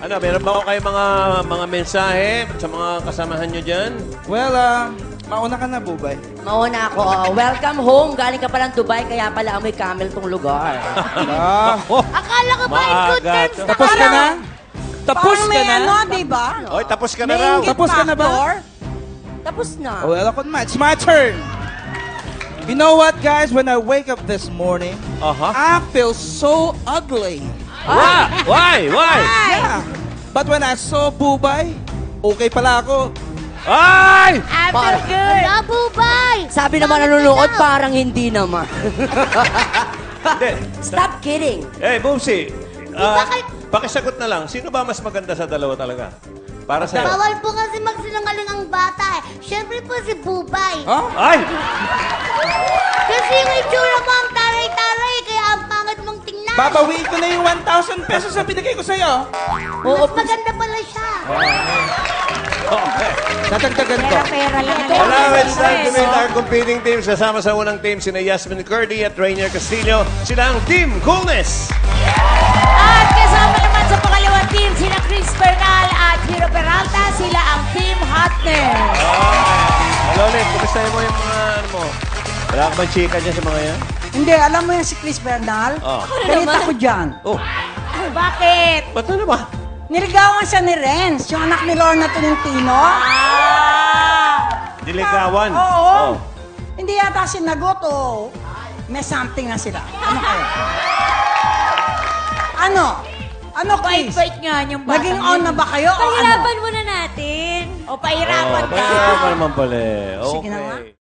Ano, meron ba kayo mga mensahe sa mga kasamahan nyo dyan? Well, mauna ka na, Bubay. Mauna ako. Welcome home. Galing ka pa ng Dubai, kaya pala amoy camel tong lugar. Akala ko ba in good Maaga terms to. na Tapos ka na? Tapos ka na? Ano, di ba? Oy, tapos ka na raw. Tapos ka na ba? Tapos na. Well, ako naman. It's my turn. You know what, guys? When I wake up this morning, I feel so ugly. Why? Yeah. But when I saw Bubay, okay pala ako. Ay! After good. Wala, Bubay. Sabi naman nanonood, parang hindi naman. Hindi. Stop kidding. Eh, Boomsy, bakit? pakisagot na lang. Sino ba mas maganda sa dalawa talaga? Para sa'yo. Bawal po kasi magsinungaling ang bata eh. Siyempre po si Bubay. Ay! Kasi yung itsura mo ang taray-taray, kaya ang pangit mong tingnan. Babawiin ko na yung 1,000 pesos na binigay ko sa'yo. Mas maganda pala siya. Okay. Dadagdagan ko. Pera lang. Well, now it's time to meet our competing teams. Kasama sa unang team, sina Yasmin Curdy at Rainier Castillo. Sila ang Team Coolness. At kasama naman sa pangalawang team, sina Chris Bernal at Hiro Peralta. Sila ang Team Hotness. Hello, Liz. Kumusta mo yung mga ano mo? Wala ka bang chika dyan sa mga yan? Hindi, alam mo yan si Chris Bernal? Galit ako dyan. Oh, Bakit? ba't ano ba? Niligawan siya ni Renz, yung anak ni Lorna Tolentino. Diligawan. Oo. Hindi yata sinagot o may something na sila. Ano kayo? Ano? Ano, Chris? Bait nga yung bata. Naging on na ba kayo o ano? Pahirapan muna natin. O pahirapan ka. Pahirapan naman pala. Sige na nga. Okay.